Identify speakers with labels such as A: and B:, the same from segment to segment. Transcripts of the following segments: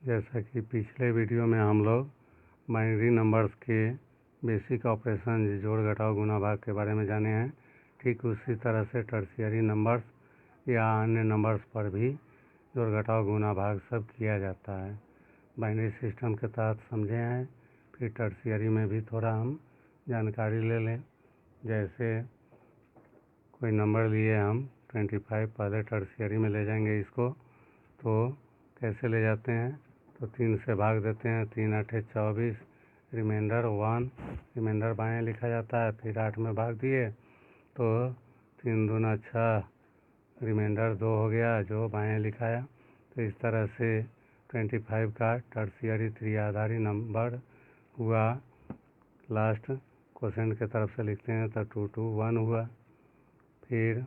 A: जैसा कि पिछले वीडियो में हम लोग बाइनरी नंबर्स के बेसिक ऑपरेशन जोड़ घटाव गुणा भाग के बारे में जाने हैं। ठीक उसी तरह से टर्शियरी नंबर्स या अन्य नंबर्स पर भी जोड़ घटाव गुणा भाग सब किया जाता है। बाइनरी सिस्टम के तहत समझे हैं, फिर टर्शियरी में भी थोड़ा हम जानकारी ले लें। जैसे कोई नंबर लिए हम 25, पहले टर्शियरी में ले जाएंगे इसको, तो कैसे ले जाते हैं, तो 3 से भाग देते हैं। 3 8 24, रिमाइंडर 1, रिमाइंडर बाएँ लिखा जाता है। फिर 8 में भाग दिए तो 3 दूना 6, रिमाइंडर 2 हो गया जो बाएँ लिखाया। तो इस तरह से 25 का टर्शियरी त्रिआधारी नंबर हुआ। लास्ट क्वोशेंट के तरफ से लिखते हैं तो 2 2 1 हुआ। फिर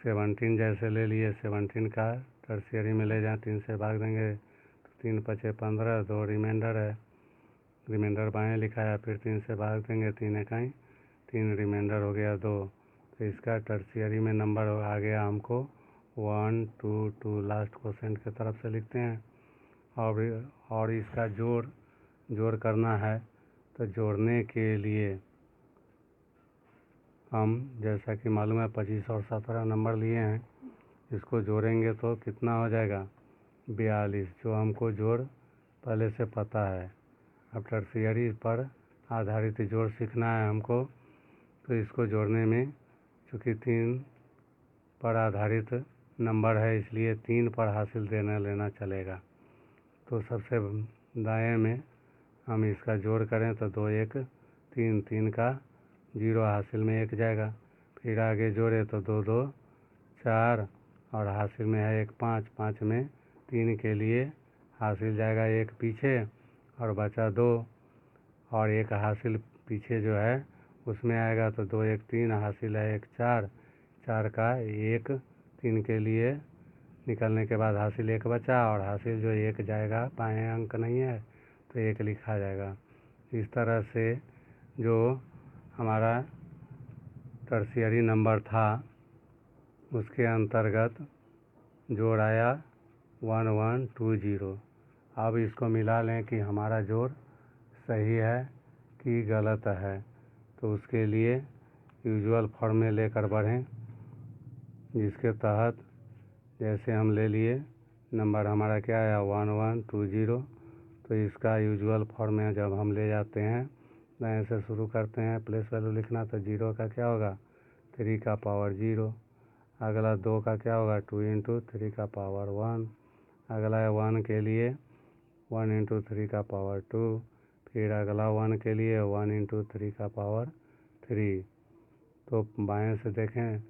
A: 17 जैसे ले लिए, 17 का टर्शियरी में ले जाएं, 3 से भाग देंगे तो 3 5 15, 2 रिमाइंडर है, रिमाइंडर बाएँ लिखा है। फिर 3 से भाग देंगे, 3 इकाई 3, रिमाइंडर हो गया 2। तो इसका टर्शियरी में नंबर आ गया हमको 1 2 2। लास्ट क्वोशेंट के तरफ से लिखते हैं। और इसका जोड़ करना है, तो जोड़ने के लिए हम जैसा कि मालूम है 25 और 17 नंबर लिए हैं, इसको जोड़ेंगे तो कितना हो जाएगा 42, जो हमको जोड़ पहले से पता है। अब टर्शियरी पर आधारित जोड़ सीखना है हमको, तो इसको जोड़ने में चूँकि 3 पर आधारित नंबर है इसलिए 3 पर हासिल लेना चलेगा। तो सबसे दाएं में हम इसका जोड़ करें तो 2 1 3, 3 का 0 हासिल में 1 जाएगा। फिर आगे जोड़े तो 2 2 4 और हासिल में है 1 5, 5 में 3 के लिए हासिल जाएगा 1 पीछे और बचा 2, और 1 हासिल पीछे जो है उसमें आएगा तो 2 1 3 हासिल है 1 4, 4 का 1 3 के लिए निकलने के बाद हासिल 1 बचा, और हासिल जो 1 जाएगा बाएं अंक नहीं है तो 1 लिखा जाएगा। इस तरह से जो हमारा टर्शियरी नंबर था उसके अंतर्गत जोड़ आया 1 1 2 0। अब इसको मिला लें कि हमारा जोड़ सही है कि गलत है, तो उसके लिए यूजुअल फॉर्म में लेकर बढ़ें, जिसके तहत जैसे हम ले लिए नंबर हमारा क्या आया 1 1 2 0। तो इसका यूजुअल फॉर्म में जब हम ले जाते हैं, दाएं से शुरू करते हैं प्लेस वैल्यू लिखना, तो 0 का क्या होगा 3 का पावर 0। अगला 2 का क्या होगा 2 इंटू 3 का पावर 1। अगला 1 के लिए 1 इंटू 3 का पावर 2। फिर अगला 1 के लिए 1 इंटू 3 का पावर 3। तो बाएं से देखें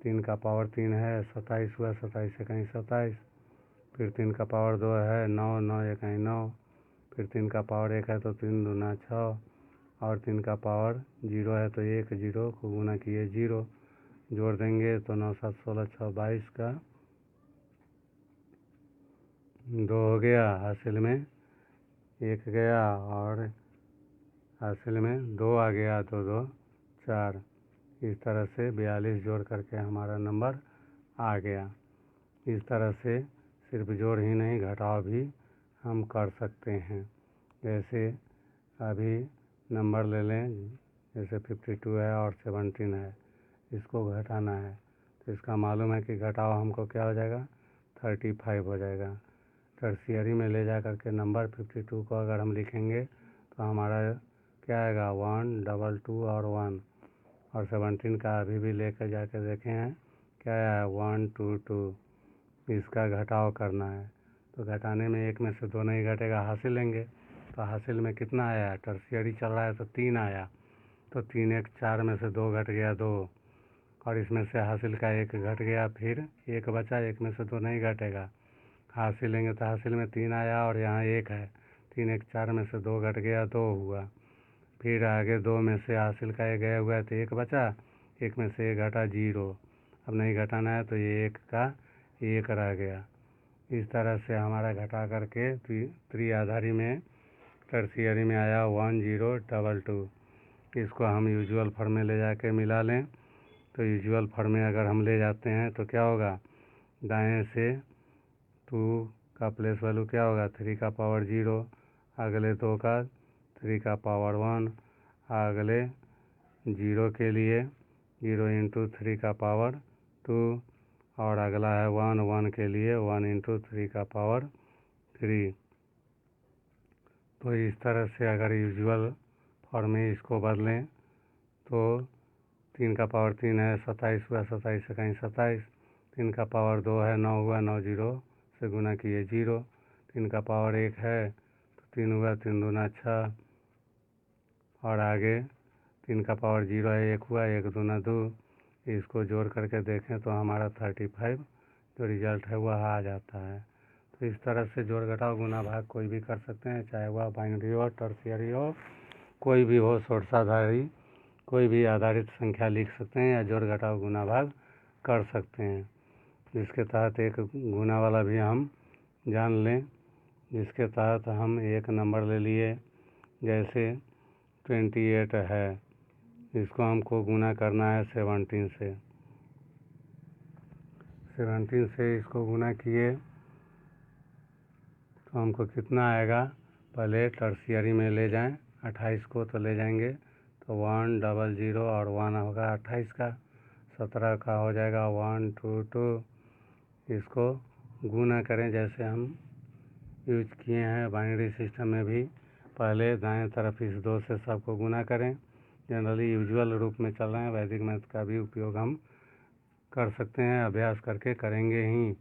A: 3 का पावर 3 है 27 हुआ, 27 इकाई 27। फिर 3 का पावर 2 है 9, 9 इकाई 9। फिर 3 का पावर 1 है तो 3 दूना 6, और 3 का पावर 0 है तो 1, 0 को गुना किए 0। जोड़ देंगे तो 9 7 16 6 22 का 2 हो गया, हासिल में 1 गया और हासिल में 2 आ गया, 2 2 4। इस तरह से 42 जोड़ करके हमारा नंबर आ गया। इस तरह से सिर्फ जोड़ ही नहीं घटाव भी हम कर सकते हैं। जैसे अभी नंबर ले लें, जैसे 52 है और 17 है, इसको घटाना है तो इसका मालूम है कि घटाव हमको क्या हो जाएगा 35 हो जाएगा। टर्शियरी में ले जा करके नंबर 52 को अगर हम लिखेंगे तो हमारा क्या आएगा 1 2 2 और 1, और 17 का अभी भी लेकर जाकर देखे हैं क्या आया 1 2 2। इसका घटाव करना है तो घटाने में 1 में से 2 नहीं घटेगा, हासिल लेंगे तो हासिल में कितना आया, टर्शियरी चल रहा है तो 3 आया, तो 3 1 4 में से 2 घट गया 2, और इसमें से हासिल का 1 घट गया, फिर 1 बचा, 1 में से 2 नहीं घटेगा, हासिल लेंगे तो हासिल में 3 आया और यहाँ 1 है, 3 1 4 में से 2 घट गया 2 हुआ। फिर आगे 2 में से हासिल का 1 गया हुआ है तो 1 बचा, 1 में से 1 घटा 0, अब नहीं घटाना है तो ये 1 का 1 रह गया। इस तरह से हमारा घटा करके त्रिआधारी में टर्शियरी में आया 1 0 2 2। इसको हम यूजुअल फॉर्म में ले जाके मिला लें, तो यूजुअल फॉर्म में अगर हम ले जाते हैं तो क्या होगा, दाएं से 2 का प्लेस वैल्यू क्या होगा, 3 का पावर 0, अगले 2 का 3 का पावर 1, अगले 0 के लिए 0 इंटू 3 का पावर 2, और अगला है 1 के लिए 1 इंटू 3 का पावर 3। तो इस तरह से अगर यूजुअल फॉर्म में इसको बदलें तो 3 का पावर 3 है 27 हुआ, 27 से कहीं 27, 3 का पावर 2 है 9 हुआ, 9 0 से गुना किए 0, 3 का पावर 1 है तो 3 हुआ, 3 दूना 6, और आगे 3 का पावर 0 है 1 हुआ, 1 दूना 2, इसको जोड़ करके देखें तो हमारा 35 जो रिज़ल्ट है वह आ जाता है। तो इस तरह से जोड़ घटाव गुना भाग कोई भी कर सकते हैं, चाहे वह बाइनरी हो, टर्शियरी हो, कोई भी हो, षोडशाधारी कोई भी आधारित संख्या लिख सकते हैं या जोड़ घटाव गुना भाग कर सकते हैं। जिसके तहत एक गुना वाला भी हम जान लें, जिसके तहत हम एक नंबर ले लिए, जैसे 28 है, इसको हमको गुना करना है 17 से। 17 से इसको गुना किए तो हमको कितना आएगा, पहले टर्शियरी में ले जाएं, 28 को तो ले जाएंगे तो 100 और 1 होगा 28 का, 17 का हो जाएगा 122। इसको गुना करें जैसे हम यूज किए हैं बाइनरी सिस्टम में भी, पहले दाएं तरफ इस 2 से सबको गुना करें। जनरली यूजुअल रूप में चल रहे हैं, वैदिक मैथ का भी उपयोग हम कर सकते हैं, अभ्यास करके करेंगे ही।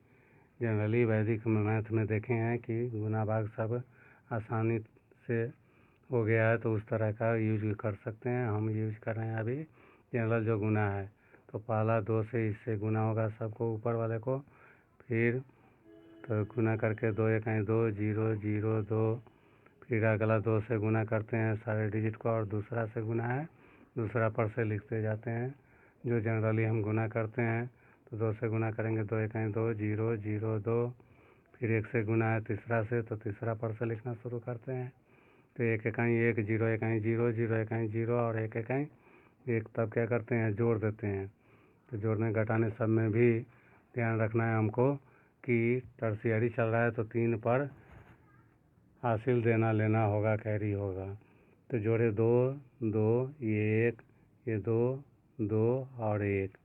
A: जनरली वैदिक मैथ में देखे हैं कि गुना भाग सब आसानी से हो गया है, तो उस तरह का यूज कर सकते हैं। हम यूज कर रहे हैं अभी जनरल जो गुना है, तो पहला 2 से इससे गुना होगा सबको ऊपर वाले को, फिर तो गुना करके 2 1 2 0 0 2, फिर अगला 2 से गुना करते हैं सारे डिजिट को, और दूसरा से गुना है दूसरा पर से लिखते जाते हैं। जो जनरली हम गुना करते हैं तो 2 से गुना करेंगे 2 1 2 0 0 2, फिर 1 से गुना है तीसरा से तो तीसरा पर से लिखना शुरू करते हैं। तो 1 1 1 0 1 0 0 1 0 और 1 1 1, तब क्या करते हैं, जोड़ देते हैं। तो जोड़ने घटाने सब में भी ध्यान रखना है हमको कि टर्शियरी चल रहा है तो 3 पर हासिल देना लेना होगा, कैरी होगा। तो जोड़े 2 2, ये 1, ये 2 2 और 1,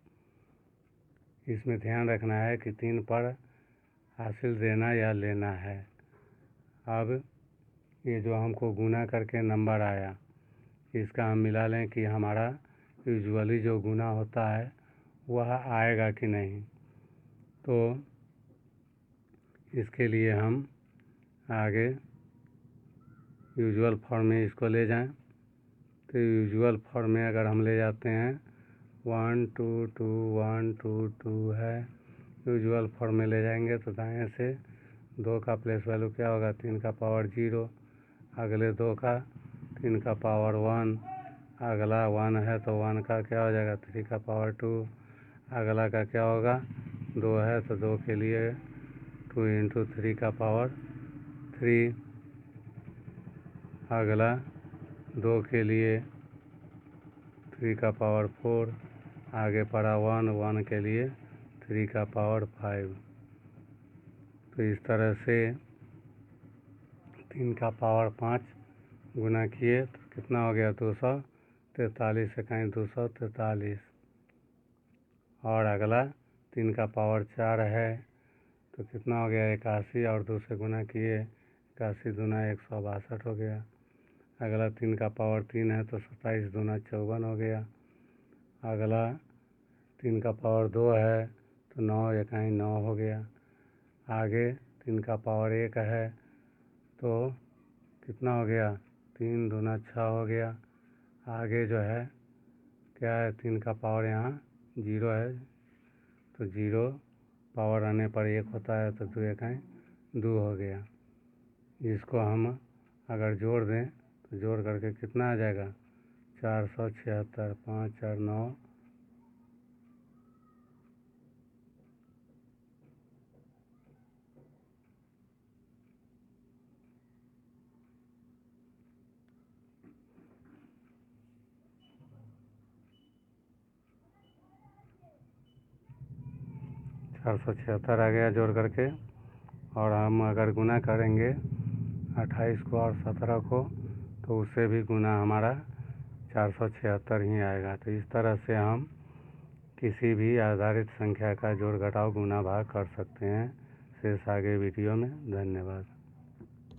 A: इसमें ध्यान रखना है कि 3 पर हासिल देना या लेना है। अब ये जो हमको गुना करके नंबर आया, इसका हम मिला लें कि हमारा यूजुअली जो गुना होता है वह आएगा कि नहीं। तो इसके लिए हम आगे यूजुअल फॉर्म में इसको ले जाएं। तो यूजुअल फॉर्म में अगर हम ले जाते हैं 1 2 2 1 2 2 है, यूजुअल फॉर्म में ले जाएंगे तो दाएं से 2 का प्लेस वैल्यू क्या होगा, 3 का पावर 0, अगले 2 का 3 का पावर 1, अगला 1 है तो 1 का क्या हो जाएगा 3 का पावर 2, अगला का क्या होगा 2 है तो 2 के लिए 2 इंटू 3 का पावर 3, अगला 2 के लिए 3 का पावर 4, आगे पड़ा 1 के लिए 3 का पावर 5। तो इस तरह से 3 का पावर 5 गुना किए तो कितना हो गया 243 से कहीं 243, और अगला 3 का पावर 4 है तो कितना हो गया 81, और 2 से गुना किए 81 दूना 162 हो गया। अगला 3 का पावर 3 है तो 27 दूना 54 हो गया। अगला 3 का पावर 2 है तो 9 1 9 हो गया। आगे 3 का पावर 1 है तो कितना हो गया 3 दूना 6 हो गया। आगे जो है क्या है, 3 का पावर यहाँ 0 है तो 0 पावर आने पर 1 होता है तो 2 1 2 हो गया। इसको हम अगर जोड़ दें तो जोड़ करके कितना आ जाएगा 476, 5 4 9, 476 आ गया जोड़ करके, और हम अगर गुना करेंगे 28 को और 17 को तो उससे भी गुना हमारा 476 ही आएगा। तो इस तरह से हम किसी भी आधारित संख्या का जोड़ घटाव गुना भाग कर सकते हैं। शेष आगे वीडियो में। धन्यवाद।